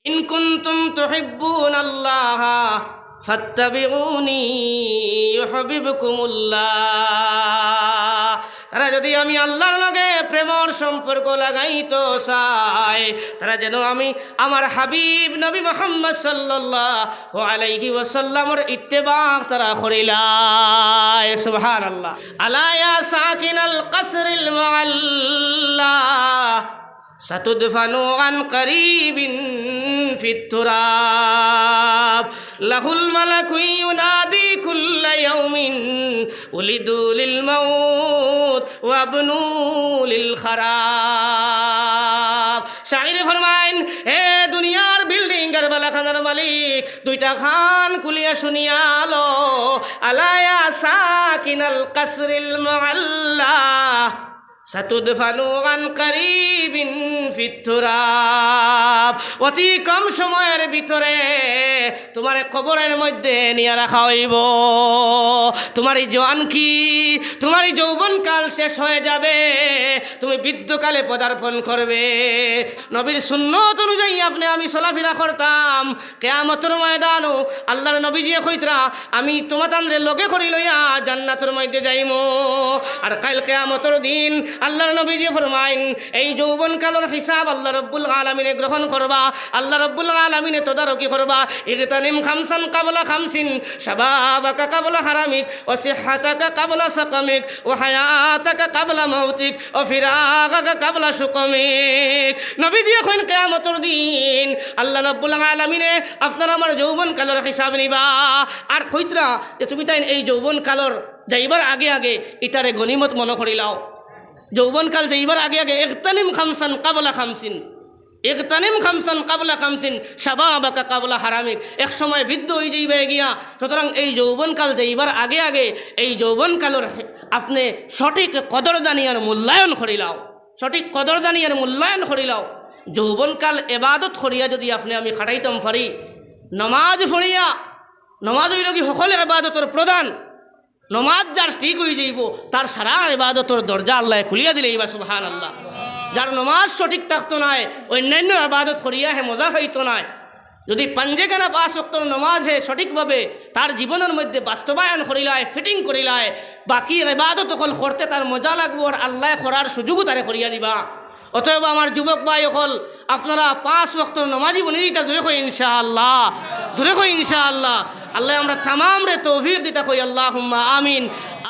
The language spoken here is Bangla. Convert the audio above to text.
ইন কুনতুম তুহিব্বুনাল্লাহ ফাত্তাবিউনি ইউহিব্বুকুমুল্লাহ। তারা যদি আমি আল্লাহর লগে প্রেমর সম্পর্ক লাগাইতো চায়, তারা যেন আমি আমার হাবিব নবী মুহাম্মদ সাল্লাল্লাহু আলাইহি ওয়াসাল্লামের ইত্তেবা তারা করিলায়। সুবহানাল্লাহ। আলা ইয়া সাকিনাল কসরিল মুআল্লা সাতুদফানু আন করিবিন ফিত তুরাব লাহুল মালাকু ইউনাদি কুল্লা ইয়াউমিন উলিদু লিল মাউত ওয়া আবনু লিল খারাব। শাইরে ফরমাইন, হে দুনিয়ার বিল্ডিং এর বালাখানার মালিক, দুইটা খান কুলিয়া শুনিয়ালো। আলা ইয়া সাকিনাল কসরিল মুআল্লা সাতুদফানু আন করিবিন ফিত তুরাব। অতি কম সময়ের ভিতরে তোমার কবরের মধ্যে নিয়ে রাখা হইব। তোমার এই জওয়ান কি, তোমার এই যৌবনকাল শেষ হয়ে যাবে, তুমি বৃদ্ধকালে পদার্পণ করবে। নবীর সুন্নত অনুযায়ী আপনি আমি চলাফেরা করতাম, কিয়ামতের ময়দানও আল্লাহর নবীজি কইতরা আমি তোমাতানরে লগে করি লইয়া জান্নাতের মধ্যে যাইমু। আর কাল কিয়ামতের দিন আল্লাহর নবীজি ফরমাইন, এই যৌবনকালের হিসাব আল্লাহ রব্বুল আলামিনে গ্রহণ করবা, আল্লাহ রব্বুল আলামিনে তদারকি করবা। ইগতানিম খামসান কাবলা খামসিন, শাবাবাকা কাবলা হারামিক, ওয়া সিহহাতাকা কাবলা সাকামিক, ওয়া হায়াতাকা কাবলা মাউতিক, ওয়া ফিরাগাকা কাবলা সুকামিক। নবীজি এখন কিয়ামতের দিন আল্লাহ রব্বুল আলামিনে আপনার আমার যৌবনকালের হিসাব নিবা। আর কইতরা যে তুমি তাই এই যৌবনকালের যাইবার আগে আগে ইটারে গনিমত মনে করিলাও। যৌবনকাল যাইবার আগে আগে ইগতানিম খামসান কাবলা খামসিন, ইগতানিম খামসান কাবলা খামসিন, শাবাবাকা কাবলা হারামিক। এক সময় বৃদ্ধ হয়ে যাইবে গিয়া, সুতরাং এই যৌবনকাল যাইবার আগে আগে এই যৌবনকালের আপনি সঠিক কদরদানি আর মূল্যায়ন করিলাও, সঠিক কদরদানি আর মূল্যায়ন করিলাও। যৌবনকাল এবাদত করিয়া যদি আপনি আমি খাটাইতাম পারি, নমাজ পড়িয়া, নমাজ হইল কি সকলে এবাদতের প্রধান। নমাজ যার ঠিক হয়ে যাইব তার সারা ইবাদতর দরজা আল্লাহ খুলিয়া দিলেই বা সুবহানাল্লাহ। যার নমাজ সঠিক থাকতো নাই, অন্যান্য ইবাদত করিয়া হে মজা হইতো নাই। যদি পাঞ্জেগানা 5 ওয়াক্ত নমাজ হে সঠিকভাবে তার জীবনের মধ্যে বাস্তবায়ন করিলায়, ফিটিং করিলায়, বাকি ইবাদত সকল করতে তার মজা লাগবো আর আল্লাহ করার সুযোগও তারে করিয়া দিবা। অতএব আমার যুবক ভাই সকল আপনারা 5 ওয়াক্ত নমাজি বনে দিতা জোরে কই ইনশাআল্লাহ, জোরে কই ইনশাআল্লাহ। আল্লাহ আমরা তামাম রে তৌফিক দিতা কই আল্লাহুম্মা আমিন।